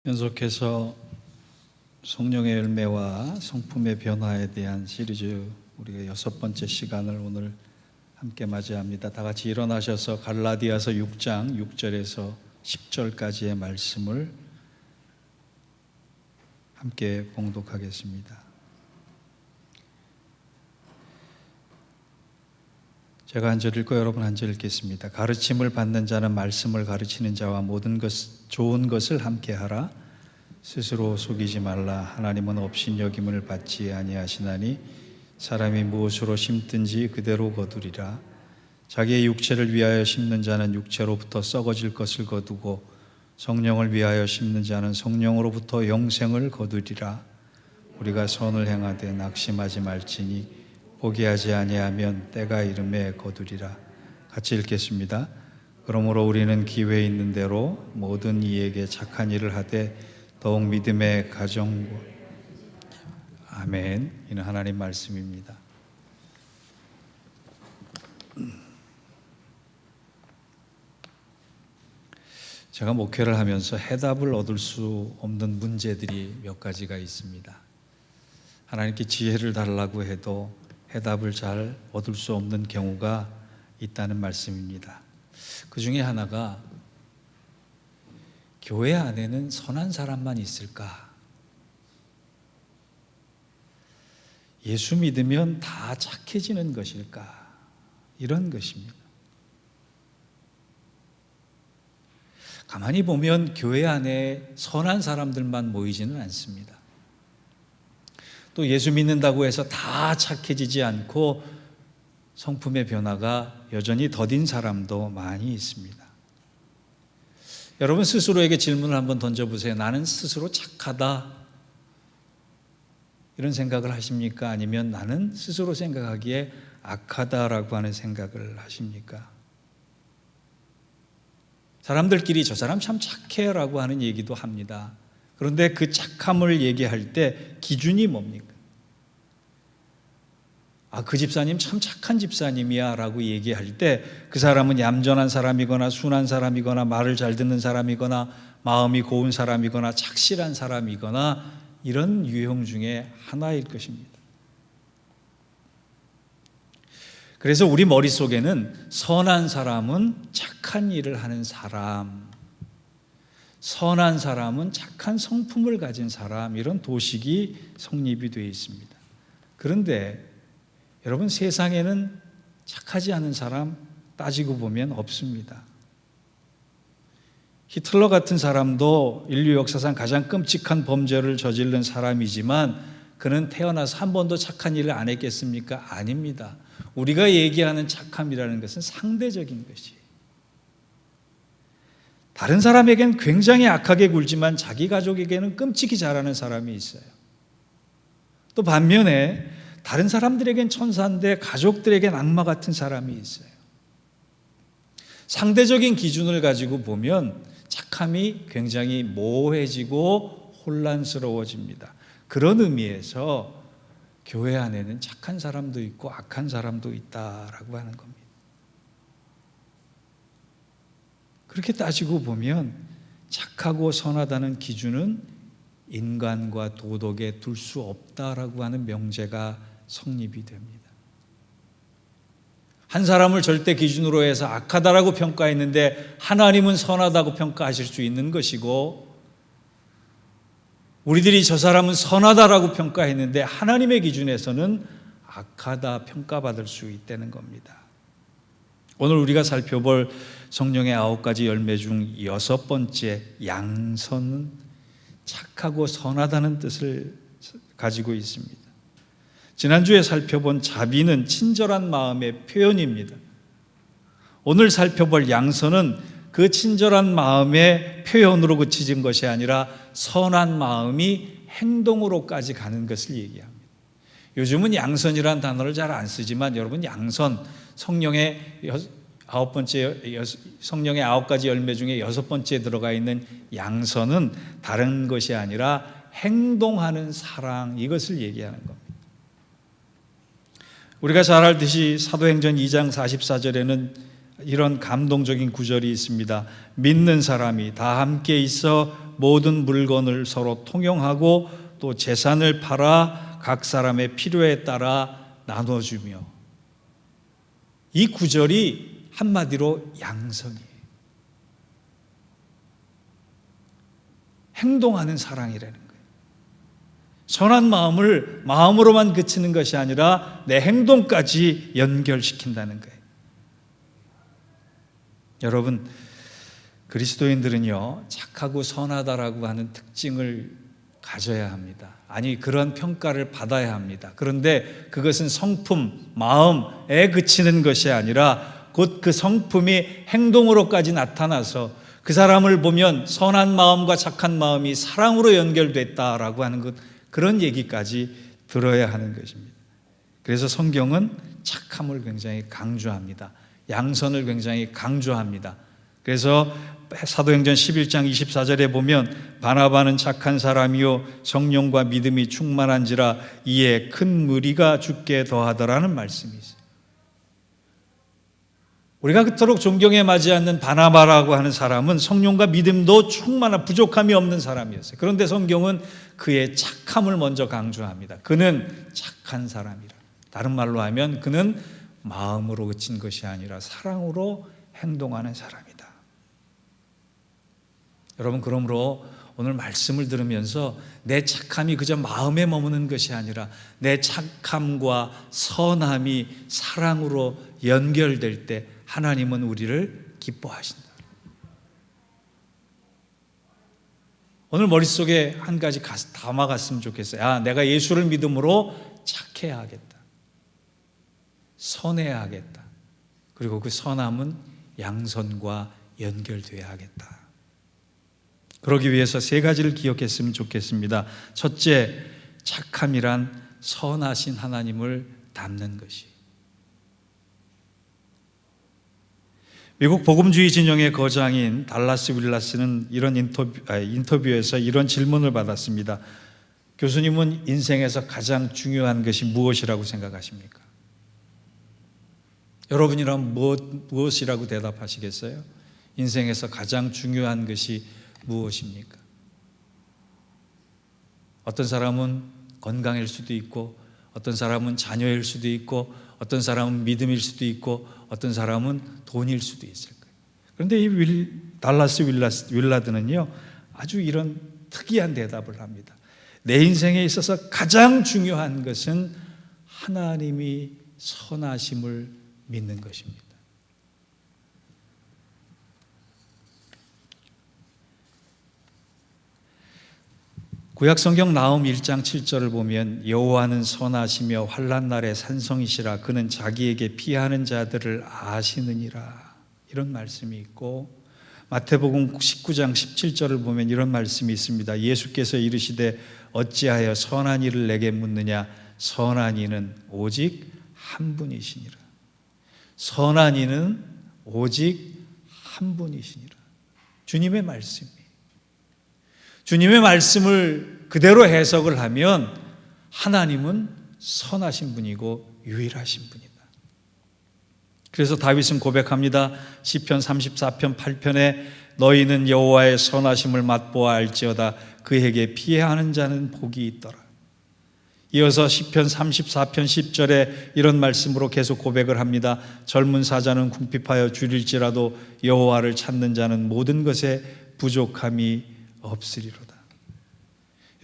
연속해서 성령의 열매와 성품의 변화에 대한 시리즈 우리가 6번째 시간을 오늘 함께 맞이합니다. 다 같이 일어나셔서 갈라디아서 6장 6절에서 10절까지의 말씀을 함께 봉독하겠습니다. 제가 한 절 읽고 여러분 한 절 읽겠습니다. 가르침을 받는 자는 말씀을 가르치는 자와 모든 좋은 것을 함께 하라. 스스로 속이지 말라. 하나님은 업신여김을 받지 아니하시나니 사람이 무엇으로 심든지 그대로 거두리라. 자기의 육체를 위하여 심는 자는 육체로부터 썩어질 것을 거두고 성령을 위하여 심는 자는 성령으로부터 영생을 거두리라. 우리가 선을 행하되 낙심하지 말지니 포기하지 아니하면 때가 이름에 거두리라. 같이 읽겠습니다. 그러므로 우리는 기회 있는 대로 모든 이에게 착한 일을 하되 더욱 믿음의 가정과 아멘. 이는 하나님 말씀입니다. 제가 목회를 하면서 해답을 얻을 수 없는 문제들이 몇 가지가 있습니다. 하나님께 지혜를 달라고 해도 해답을 잘 얻을 수 없는 경우가 있다는 말씀입니다. 그 중에 하나가 교회 안에는 선한 사람만 있을까? 예수 믿으면 다 착해지는 것일까? 이런 것입니다. 가만히 보면 교회 안에 선한 사람들만 모이지는 않습니다. 또 예수 믿는다고 해서 다 착해지지 않고 성품의 변화가 여전히 더딘 사람도 많이 있습니다. 여러분 스스로에게 질문을 한번 던져보세요. 나는 스스로 착하다 이런 생각을 하십니까? 아니면 나는 스스로 생각하기에 악하다라고 하는 생각을 하십니까? 사람들끼리 저 사람 참 착해라고 하는 얘기도 합니다. 그런데 그 착함을 얘기할 때 기준이 뭡니까? 그 집사님 참 착한 집사님이야 라고 얘기할 때 그 사람은 얌전한 사람이거나 순한 사람이거나 말을 잘 듣는 사람이거나 마음이 고운 사람이거나 착실한 사람이거나 이런 유형 중에 하나일 것입니다. 그래서 우리 머릿속에는 선한 사람은 착한 일을 하는 사람, 선한 사람은 착한 성품을 가진 사람, 이런 도식이 성립이 되어 있습니다. 그런데 여러분 세상에는 착하지 않은 사람 따지고 보면 없습니다. 히틀러 같은 사람도 인류 역사상 가장 끔찍한 범죄를 저지른 사람이지만 그는 태어나서 한 번도 착한 일을 안 했겠습니까? 아닙니다. 우리가 얘기하는 착함이라는 것은 상대적인 것이에요. 다른 사람에겐 굉장히 악하게 굴지만 자기 가족에게는 끔찍이 잘하는 사람이 있어요. 또 반면에 다른 사람들에겐 천사인데 가족들에겐 악마 같은 사람이 있어요. 상대적인 기준을 가지고 보면 착함이 굉장히 모호해지고 혼란스러워집니다. 그런 의미에서 교회 안에는 착한 사람도 있고 악한 사람도 있다라고 하는 겁니다. 그렇게 따지고 보면 착하고 선하다는 기준은 인간과 도덕에 둘 수 없다라고 하는 명제가 성립이 됩니다. 한 사람을 절대 기준으로 해서 악하다라고 평가했는데 하나님은 선하다고 평가하실 수 있는 것이고, 우리들이 저 사람은 선하다라고 평가했는데 하나님의 기준에서는 악하다 평가받을 수 있다는 겁니다. 오늘 우리가 살펴볼 성령의 9가지 열매 중 6번째 양선은 착하고 선하다는 뜻을 가지고 있습니다. 지난주에 살펴본 자비는 친절한 마음의 표현입니다. 오늘 살펴볼 양선은 그 친절한 마음의 표현으로 그치진 것이 아니라 선한 마음이 행동으로까지 가는 것을 얘기합니다. 요즘은 양선이라는 단어를 잘 안 쓰지만 여러분 양선, 성령의 9가지 열매 중에 6번째에 들어가 있는 양선은 다른 것이 아니라 행동하는 사랑, 이것을 얘기하는 겁니다. 우리가 잘 알듯이 사도행전 2장 44절에는 이런 감동적인 구절이 있습니다. 믿는 사람이 다 함께 있어 모든 물건을 서로 통용하고 또 재산을 팔아 각 사람의 필요에 따라 나눠주며. 이 구절이 한마디로 양선이에요. 행동하는 사랑이라는 거예요. 선한 마음을 마음으로만 그치는 것이 아니라 내 행동까지 연결시킨다는 거예요. 여러분, 그리스도인들은요, 착하고 선하다라고 하는 특징을 가져야 합니다. 아니, 그런 평가를 받아야 합니다. 그런데 그것은 성품, 마음에 그치는 것이 아니라 곧 그 성품이 행동으로까지 나타나서 그 사람을 보면 선한 마음과 착한 마음이 사랑으로 연결됐다라고 하는 것, 그런 얘기까지 들어야 하는 것입니다. 그래서 성경은 착함을 굉장히 강조합니다. 양선을 굉장히 강조합니다. 그래서 사도행전 11장 24절에 보면 바나바는 착한 사람이요 성령과 믿음이 충만한지라 이에 큰 무리가 죽게 더하더라는 말씀이 있어요. 우리가 그토록 존경에 맞지 않는 바나바라고 하는 사람은 성령과 믿음도 충만한 부족함이 없는 사람이었어요. 그런데 성경은 그의 착함을 먼저 강조합니다. 그는 착한 사람이라. 다른 말로 하면 그는 마음으로 그친 것이 아니라 사랑으로 행동하는 사람이다. 여러분, 그러므로 오늘 말씀을 들으면서 내 착함이 그저 마음에 머무는 것이 아니라 내 착함과 선함이 사랑으로 연결될 때 하나님은 우리를 기뻐하신다. 오늘 머릿속에 한 가지 담아갔으면 좋겠어요. 내가 예수를 믿음으로 착해야 하겠다. 선해야 하겠다. 그리고 그 선함은 양선과 연결돼야 하겠다. 그러기 위해서 세 가지를 기억했으면 좋겠습니다. 첫째, 착함이란 선하신 하나님을 닮는 것이. 미국 복음주의 진영의 거장인 달라스 윌라스는 이런 인터뷰에서 이런 질문을 받았습니다. 교수님은 인생에서 가장 중요한 것이 무엇이라고 생각하십니까? 여러분이라면 무엇이라고 대답하시겠어요? 인생에서 가장 중요한 것이 무엇입니까? 어떤 사람은 건강일 수도 있고, 어떤 사람은 자녀일 수도 있고, 어떤 사람은 믿음일 수도 있고, 어떤 사람은 돈일 수도 있을 거예요. 그런데 이 달라스 윌라드는요, 아주 이런 특이한 대답을 합니다. 내 인생에 있어서 가장 중요한 것은 하나님이 선하심을 믿는 것입니다. 구약성경 나홈 1장 7절을 보면 여호와는 선하시며 환난 날에 산성이시라 그는 자기에게 피하는 자들을 아시느니라, 이런 말씀이 있고, 마태복음 19장 17절을 보면 이런 말씀이 있습니다. 예수께서 이르시되 어찌하여 선한 이를 내게 묻느냐, 선한 이는 오직 한 분이시니라. 선한 이는 오직 한 분이시니라. 주님의 말씀이, 주님의 말씀을 그대로 해석을 하면 하나님은 선하신 분이고 유일하신 분이다. 그래서 다윗은 고백합니다. 시편 34편 8편에 너희는 여호와의 선하심을 맛보아 알지어다 그에게 피하는 자는 복이 있더라. 이어서 시편 34편 10절에 이런 말씀으로 계속 고백을 합니다. 젊은 사자는 궁핍하여 줄일지라도 여호와를 찾는 자는 모든 것에 부족함이 없으리로다.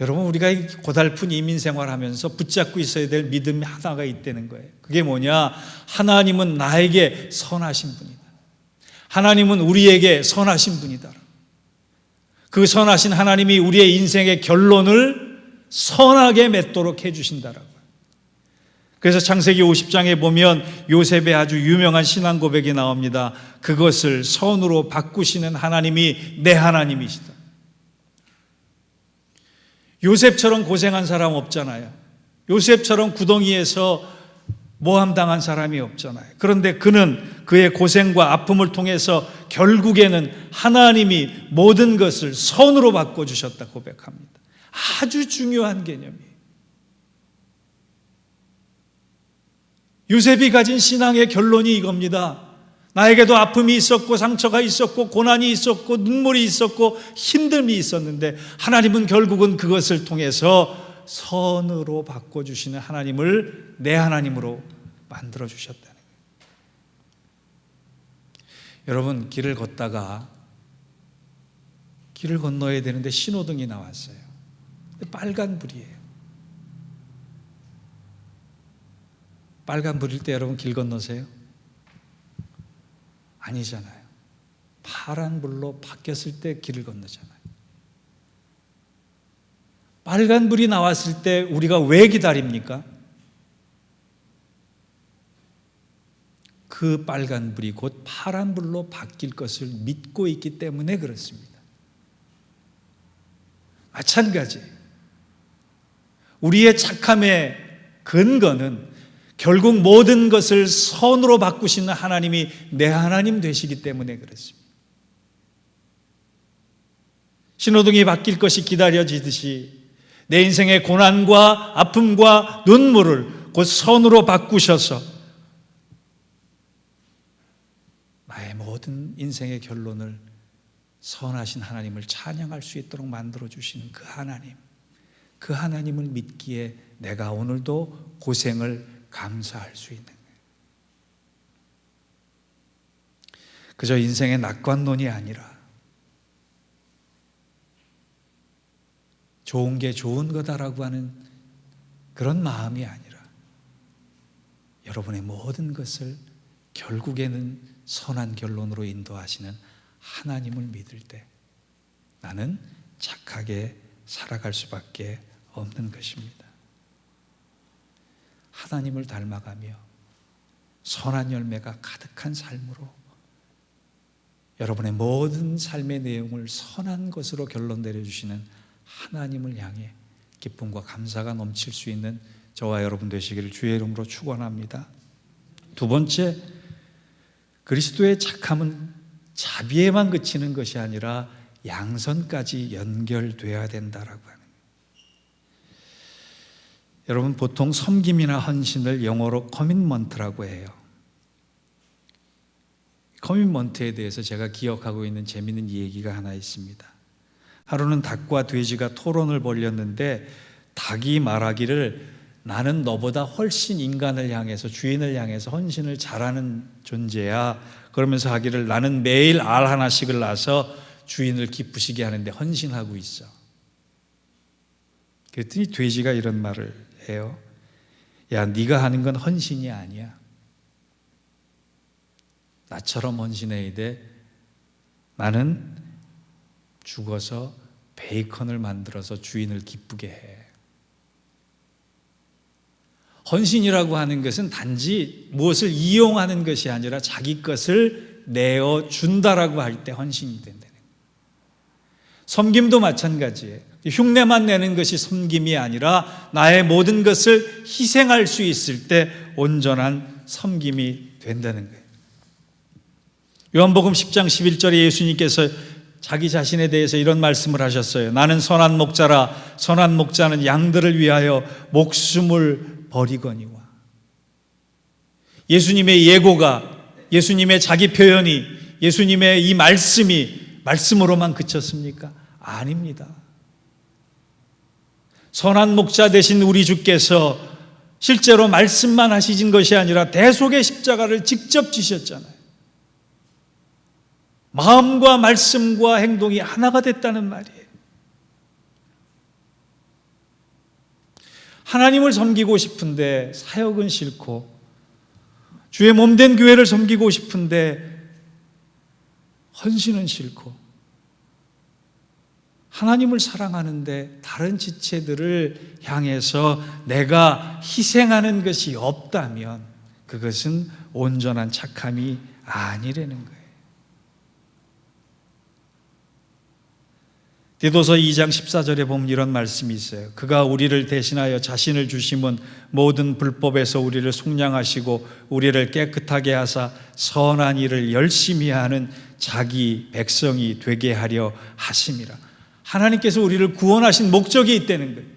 여러분, 우리가 고달픈 이민생활하면서 붙잡고 있어야 될 믿음이 하나가 있다는 거예요. 그게 뭐냐? 하나님은 나에게 선하신 분이다. 하나님은 우리에게 선하신 분이다. 그 선하신 하나님이 우리의 인생의 결론을 선하게 맺도록 해주신다라고요. 그래서 창세기 50장에 보면 요셉의 아주 유명한 신앙 고백이 나옵니다. 그것을 선으로 바꾸시는 하나님이 내 하나님이시다. 요셉처럼 고생한 사람 없잖아요. 요셉처럼 구덩이에서 모함당한 사람이 없잖아요. 그런데 그는 그의 고생과 아픔을 통해서 결국에는 하나님이 모든 것을 선으로 바꿔주셨다 고백합니다. 아주 중요한 개념이에요. 요셉이 가진 신앙의 결론이 이겁니다. 나에게도 아픔이 있었고 상처가 있었고 고난이 있었고 눈물이 있었고 힘듦이 있었는데 하나님은 결국은 그것을 통해서 선으로 바꿔주시는 하나님을 내 하나님으로 만들어주셨다는 거예요. 여러분, 길을 걷다가 길을 건너야 되는데 신호등이 나왔어요. 빨간불이에요. 빨간불일 때 여러분 길 건너세요? 아니잖아요. 파란불로 바뀌었을 때 길을 건너잖아요. 빨간불이 나왔을 때 우리가 왜 기다립니까? 그 빨간불이 곧 파란불로 바뀔 것을 믿고 있기 때문에 그렇습니다. 마찬가지. 우리의 착함의 근거는 결국 모든 것을 선으로 바꾸시는 하나님이 내 하나님 되시기 때문에 그렇습니다. 신호등이 바뀔 것이 기다려지듯이 내 인생의 고난과 아픔과 눈물을 곧 선으로 바꾸셔서 나의 모든 인생의 결론을 선하신 하나님을 찬양할 수 있도록 만들어주시는 그 하나님을 믿기에 내가 오늘도 고생을 감사할 수 있는 거예요. 그저 인생의 낙관론이 아니라 좋은 게 좋은 거다라고 하는 그런 마음이 아니라 여러분의 모든 것을 결국에는 선한 결론으로 인도하시는 하나님을 믿을 때 나는 착하게 살아갈 수밖에 없는 것입니다. 하나님을 닮아가며 선한 열매가 가득한 삶으로 여러분의 모든 삶의 내용을 선한 것으로 결론 내려주시는 하나님을 향해 기쁨과 감사가 넘칠 수 있는 저와 여러분 되시기를 주의 이름으로 축원합니다. 두 번째, 그리스도의 착함은 자비에만 그치는 것이 아니라 양선까지 연결돼야 된다라고 하는 거예요. 여러분, 보통 섬김이나 헌신을 영어로 커밋먼트라고 해요. 커밋먼트에 대해서 제가 기억하고 있는 재미있는 얘기가 하나 있습니다. 하루는 닭과 돼지가 토론을 벌였는데 닭이 말하기를 나는 너보다 훨씬 인간을 향해서 주인을 향해서 헌신을 잘하는 존재야. 그러면서 하기를 나는 매일 알 하나씩을 낳아서 주인을 기쁘시게 하는데 헌신하고 있어. 그랬더니 돼지가 이런 말을 해요. 야, 네가 하는 건 헌신이 아니야. 나처럼 헌신해야 돼. 나는 죽어서 베이컨을 만들어서 주인을 기쁘게 해. 헌신이라고 하는 것은 단지 무엇을 이용하는 것이 아니라 자기 것을 내어준다라고 할 때 헌신이 된다는 거예요. 섬김도 마찬가지예요. 흉내만 내는 것이 섬김이 아니라 나의 모든 것을 희생할 수 있을 때 온전한 섬김이 된다는 거예요. 요한복음 10장 11절에 예수님께서 자기 자신에 대해서 이런 말씀을 하셨어요. 나는 선한 목자라. 선한 목자는 양들을 위하여 목숨을 버리거니와. 예수님의 예고가, 예수님의 자기 표현이, 예수님의 이 말씀이 말씀으로만 그쳤습니까? 아닙니다. 선한 목자 되신 우리 주께서 실제로 말씀만 하시진 것이 아니라 대속의 십자가를 직접 지셨잖아요. 마음과 말씀과 행동이 하나가 됐다는 말이에요. 하나님을 섬기고 싶은데 사역은 싫고, 주의 몸된 교회를 섬기고 싶은데 헌신은 싫고, 하나님을 사랑하는데 다른 지체들을 향해서 내가 희생하는 것이 없다면 그것은 온전한 착함이 아니라는 거예요. 디도서 2장 14절에 보면 이런 말씀이 있어요. 그가 우리를 대신하여 자신을 주심은 모든 불법에서 우리를 속량하시고 우리를 깨끗하게 하사 선한 일을 열심히 하는 자기 백성이 되게 하려 하심이라. 하나님께서 우리를 구원하신 목적이 있다는 거예요.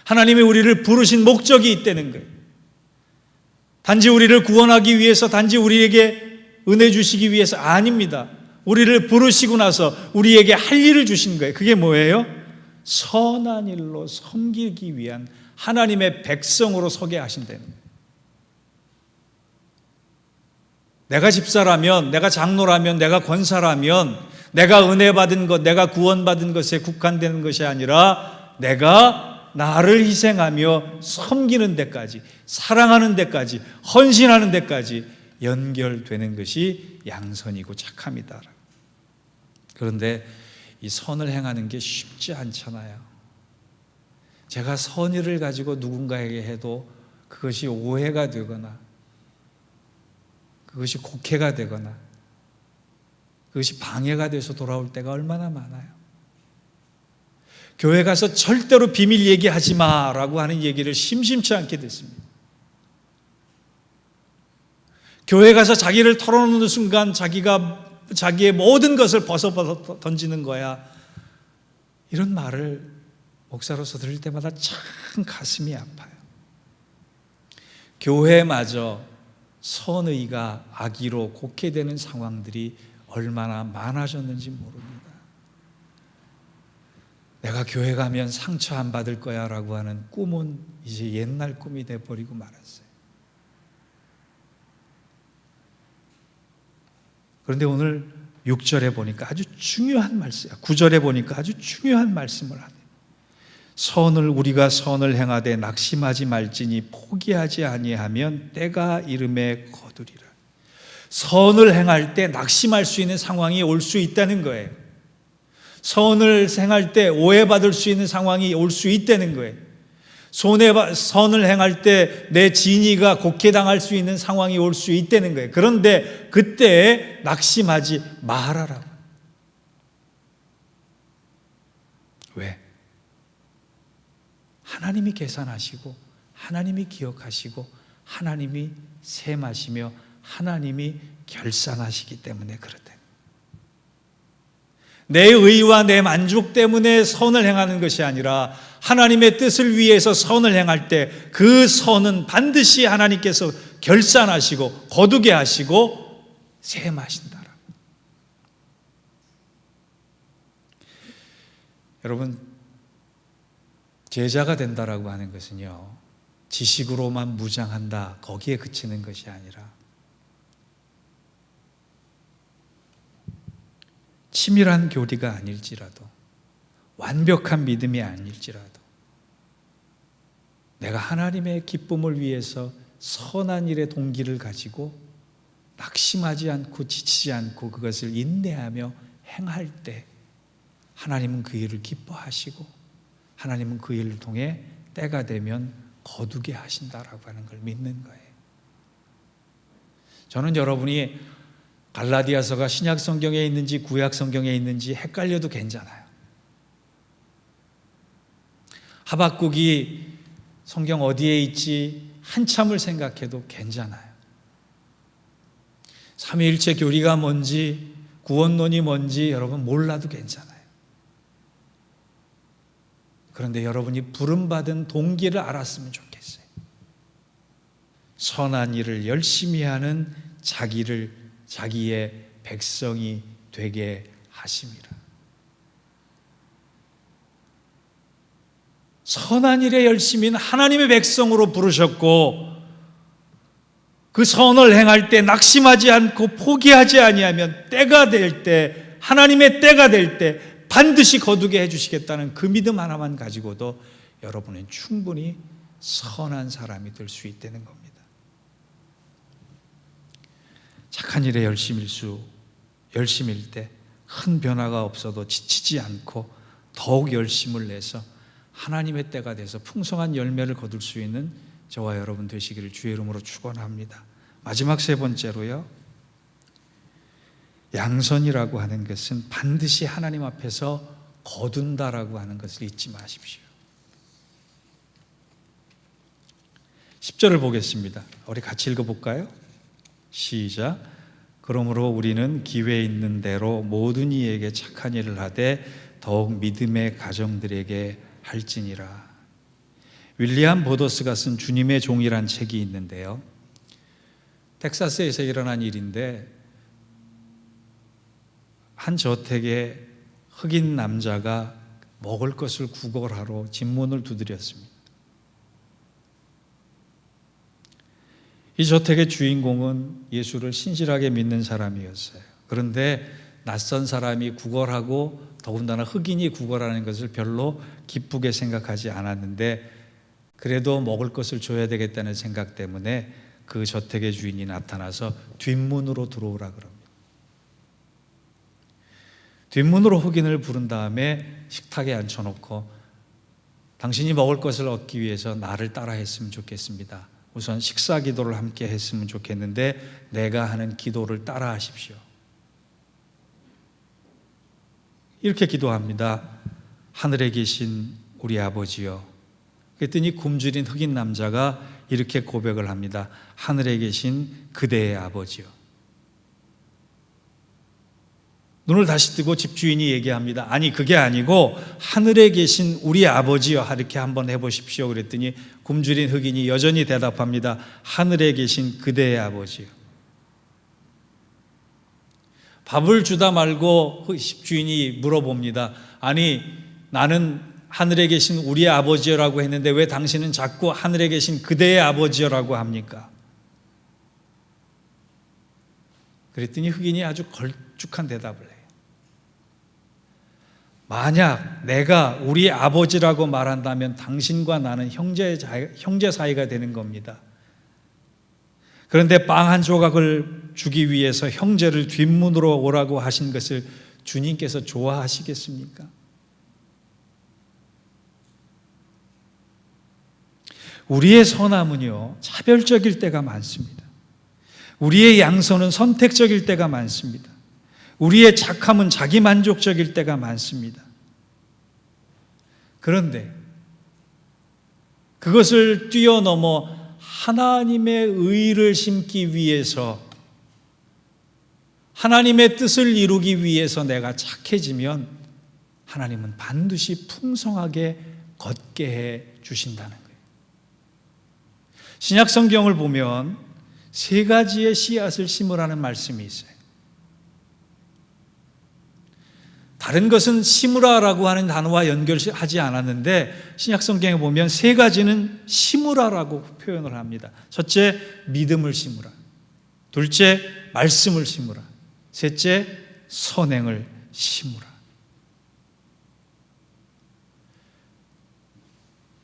하나님이 우리를 부르신 목적이 있다는 거예요. 단지 우리를 구원하기 위해서, 단지 우리에게 은혜 주시기 위해서 아닙니다. 우리를 부르시고 나서 우리에게 할 일을 주신 거예요. 그게 뭐예요? 선한 일로 섬기기 위한 하나님의 백성으로 서게 하신다는 거예요. 내가 집사라면, 내가 장로라면, 내가 권사라면, 내가 은혜 받은 것, 내가 구원받은 것에 국한되는 것이 아니라 내가 나를 희생하며 섬기는 데까지, 사랑하는 데까지, 헌신하는 데까지 연결되는 것이 양선이고 착함이다. 그런데 이 선을 행하는 게 쉽지 않잖아요. 제가 선의를 가지고 누군가에게 해도 그것이 오해가 되거나 그것이 곡해가 되거나 그것이 방해가 돼서 돌아올 때가 얼마나 많아요. 교회 가서 절대로 비밀 얘기하지 마라고 하는 얘기를 심심치 않게 됐습니다. 교회 가서 자기를 털어놓는 순간 자기의 모든 것을 벗어 던지는 거야. 이런 말을 목사로서 들을 때마다 참 가슴이 아파요. 교회마저 선의가 악의로 곡해되는 상황들이 얼마나 많아졌는지 모릅니다. 내가 교회 가면 상처 안 받을 거야 라고 하는 꿈은 이제 옛날 꿈이 돼버리고 말았어요. 그런데 오늘 6절에 보니까 아주 중요한 말씀, 9절에 보니까 아주 중요한 말씀을 하네요. 선을 우리가 선을 행하되 낙심하지 말지니 포기하지 아니하면 때가 이름에 거두리라. 선을 행할 때 낙심할 수 있는 상황이 올 수 있다는 거예요. 선을 행할 때 오해받을 수 있는 상황이 올 수 있다는 거예요. 선을 행할 때 내 진의가 곡해당할 수 있는 상황이 올 수 있다는 거예요. 그런데 그때 낙심하지 말아라. 왜? 하나님이 계산하시고 하나님이 기억하시고 하나님이 셈하시며 하나님이 결산하시기 때문에 그렇다. 내 의와 내 만족 때문에 선을 행하는 것이 아니라 하나님의 뜻을 위해서 선을 행할 때 그 선은 반드시 하나님께서 결산하시고 거두게 하시고 셈하신다. 여러분, 제자가 된다라고 하는 것은요, 지식으로만 무장한다 거기에 그치는 것이 아니라 치밀한 교리가 아닐지라도 완벽한 믿음이 아닐지라도 내가 하나님의 기쁨을 위해서 선한 일의 동기를 가지고 낙심하지 않고 지치지 않고 그것을 인내하며 행할 때 하나님은 그 일을 기뻐하시고 하나님은 그 일을 통해 때가 되면 거두게 하신다라고 하는 걸 믿는 거예요. 저는 여러분이 갈라디아서가 신약 성경에 있는지 구약 성경에 있는지 헷갈려도 괜찮아요. 하박국이 성경 어디에 있지 한참을 생각해도 괜찮아요. 삼위일체 교리가 뭔지 구원론이 뭔지 여러분 몰라도 괜찮아요. 그런데 여러분이 부름받은 동기를 알았으면 좋겠어요. 선한 일을 열심히 하는 자기의 백성이 되게 하심이라. 선한 일에 열심인 하나님의 백성으로 부르셨고 그 선을 행할 때 낙심하지 않고 포기하지 아니하면 때가 될 때, 하나님의 때가 될 때 반드시 거두게 해주시겠다는 그 믿음 하나만 가지고도 여러분은 충분히 선한 사람이 될 수 있다는 겁니다. 착한 일에 열심일 때 큰 변화가 없어도 지치지 않고 더욱 열심을 내서 하나님의 때가 돼서 풍성한 열매를 거둘 수 있는 저와 여러분 되시기를 주의 이름으로 축원합니다. 마지막 세 번째로요, 양선이라고 하는 것은 반드시 하나님 앞에서 거둔다라고 하는 것을 잊지 마십시오. 10절을 보겠습니다. 우리 같이 읽어볼까요? 시작. 그러므로 우리는 기회 있는 대로 모든 이에게 착한 일을 하되 더욱 믿음의 가정들에게 할지니라. 윌리엄 보더스가 쓴 주님의 종이란 책이 있는데요, 텍사스에서 일어난 일인데 한 저택에 흑인 남자가 먹을 것을 구걸하러 집문을 두드렸습니다. 이 저택의 주인공은 예수를 신실하게 믿는 사람이었어요. 그런데 낯선 사람이 구걸하고 더군다나 흑인이 구걸하는 것을 별로 기쁘게 생각하지 않았는데 그래도 먹을 것을 줘야 되겠다는 생각 때문에 그 저택의 주인이 나타나서 뒷문으로 들어오라 그럽니다. 뒷문으로 흑인을 부른 다음에 식탁에 앉혀놓고 당신이 먹을 것을 얻기 위해서 나를 따라 했으면 좋겠습니다. 우선 식사 기도를 함께 했으면 좋겠는데 내가 하는 기도를 따라 하십시오. 이렇게 기도합니다. 하늘에 계신 우리 아버지요. 그랬더니 굶주린 흑인 남자가 이렇게 고백을 합니다. 하늘에 계신 그대의 아버지요. 눈을 다시 뜨고 집주인이 얘기합니다. 아니 그게 아니고 하늘에 계신 우리 아버지요 이렇게 한번 해보십시오. 그랬더니 굶주린 흑인이 여전히 대답합니다. 하늘에 계신 그대의 아버지요. 밥을 주다 말고 집주인이 물어봅니다. 아니 나는 하늘에 계신 우리 아버지요라고 했는데 왜 당신은 자꾸 하늘에 계신 그대의 아버지요라고 합니까? 그랬더니 흑인이 아주 걸쭉한 대답을 해요. 만약 내가 우리 아버지라고 말한다면 당신과 나는 형제 사이가 되는 겁니다. 그런데 빵 한 조각을 주기 위해서 형제를 뒷문으로 오라고 하신 것을 주님께서 좋아하시겠습니까? 우리의 선함은요, 차별적일 때가 많습니다. 우리의 양선은 선택적일 때가 많습니다. 우리의 착함은 자기만족적일 때가 많습니다. 그런데 그것을 뛰어넘어 하나님의 의를 심기 위해서 하나님의 뜻을 이루기 위해서 내가 착해지면 하나님은 반드시 풍성하게 걷게 해 주신다는 거예요. 신약 성경을 보면 세 가지의 씨앗을 심으라는 말씀이 있어요. 다른 것은 심으라라고 하는 단어와 연결하지 않았는데 신약 성경에 보면 세 가지는 심으라라고 표현을 합니다. 첫째, 믿음을 심으라. 둘째, 말씀을 심으라. 셋째, 선행을 심으라.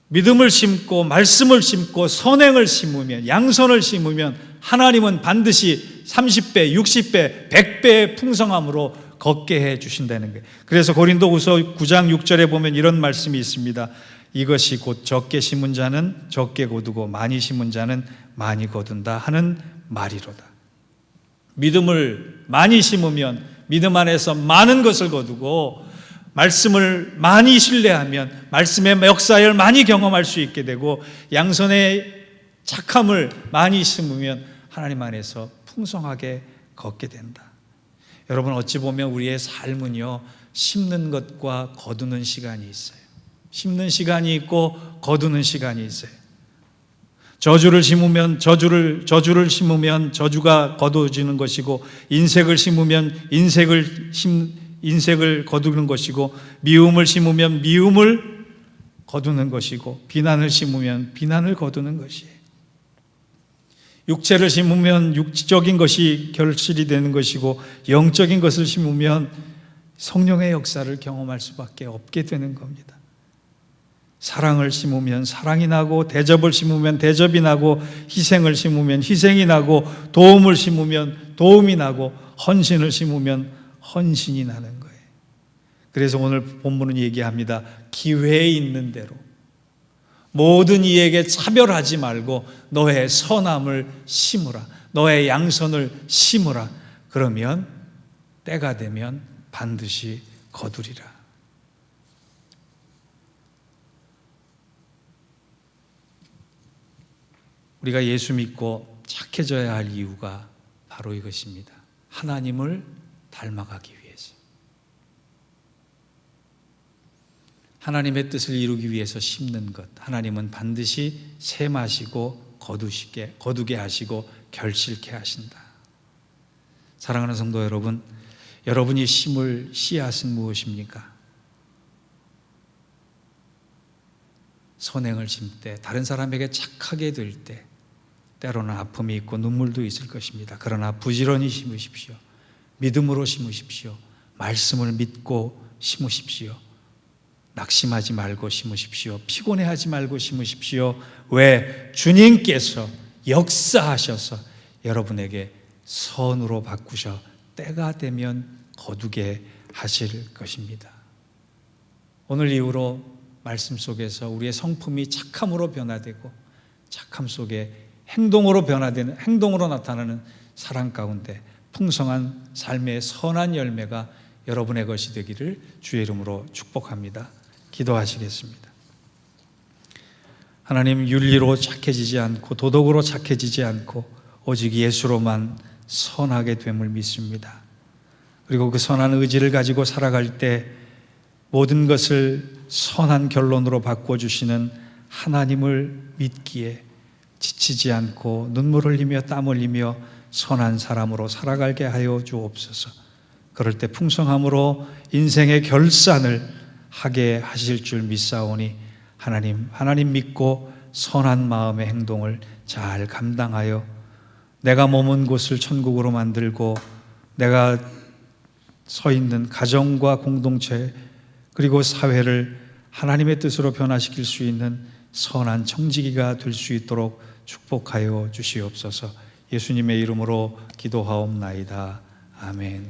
믿음을 심고 말씀을 심고 선행을 심으면, 양선을 심으면 하나님은 반드시 30배, 60배, 100배의 풍성함으로 걷게 해 주신다는 거예요. 그래서 고린도후서 9장 6절에 보면 이런 말씀이 있습니다. 이것이 곧 적게 심은 자는 적게 거두고 많이 심은 자는 많이 거둔다 하는 말이로다. 믿음을 많이 심으면 믿음 안에서 많은 것을 거두고 말씀을 많이 신뢰하면 말씀의 역사를 많이 경험할 수 있게 되고 양선의 착함을 많이 심으면 하나님 안에서 풍성하게 걷게 된다. 여러분 어찌 보면 우리의 삶은요 심는 것과 거두는 시간이 있어요. 심는 시간이 있고 거두는 시간이 있어요. 저주를 심으면 저주를 심으면 저주가 거두어지는 것이고 인색을 심으면 인색을 거두는 것이고 미움을 심으면 미움을 거두는 것이고 비난을 심으면 비난을 거두는 것이에요. 육체를 심으면 육적인 것이 결실이 되는 것이고 영적인 것을 심으면 성령의 역사를 경험할 수밖에 없게 되는 겁니다. 사랑을 심으면 사랑이 나고 대접을 심으면 대접이 나고 희생을 심으면 희생이 나고 도움을 심으면 도움이 나고 헌신을 심으면 헌신이 나는 거예요. 그래서 오늘 본문은 얘기합니다. 기회에 있는 대로 모든 이에게 차별하지 말고 너의 선함을 심으라. 너의 양선을 심으라. 그러면 때가 되면 반드시 거두리라. 우리가 예수 믿고 착해져야 할 이유가 바로 이것입니다. 하나님을 닮아가기 위해서. 하나님의 뜻을 이루기 위해서 심는 것, 하나님은 반드시 샘하시고 거두게 하시고 결실케 하신다. 사랑하는 성도 여러분, 여러분이 심을 씨앗은 무엇입니까? 선행을 심때, 다른 사람에게 착하게 될 때 때로는 아픔이 있고 눈물도 있을 것입니다. 그러나 부지런히 심으십시오. 믿음으로 심으십시오. 말씀을 믿고 심으십시오. 낙심하지 말고 심으십시오. 피곤해하지 말고 심으십시오. 왜? 주님께서 역사하셔서 여러분에게 선으로 바꾸셔 때가 되면 거두게 하실 것입니다. 오늘 이후로 말씀 속에서 우리의 성품이 착함으로 변화되고 착함 속에 행동으로 나타나는 사랑 가운데 풍성한 삶의 선한 열매가 여러분의 것이 되기를 주의 이름으로 축복합니다. 기도하시겠습니다. 하나님, 윤리로 착해지지 않고 도덕으로 착해지지 않고 오직 예수로만 선하게 됨을 믿습니다. 그리고 그 선한 의지를 가지고 살아갈 때 모든 것을 선한 결론으로 바꿔주시는 하나님을 믿기에 지치지 않고 눈물 흘리며 땀 흘리며 선한 사람으로 살아가게 하여 주옵소서. 그럴 때 풍성함으로 인생의 결산을 하게 하실 줄 믿사오니 하나님 믿고 선한 마음의 행동을 잘 감당하여 내가 머문 곳을 천국으로 만들고 내가 서 있는 가정과 공동체 그리고 사회를 하나님의 뜻으로 변화시킬 수 있는 선한 청지기가 될 수 있도록 축복하여 주시옵소서. 예수님의 이름으로 기도하옵나이다. 아멘.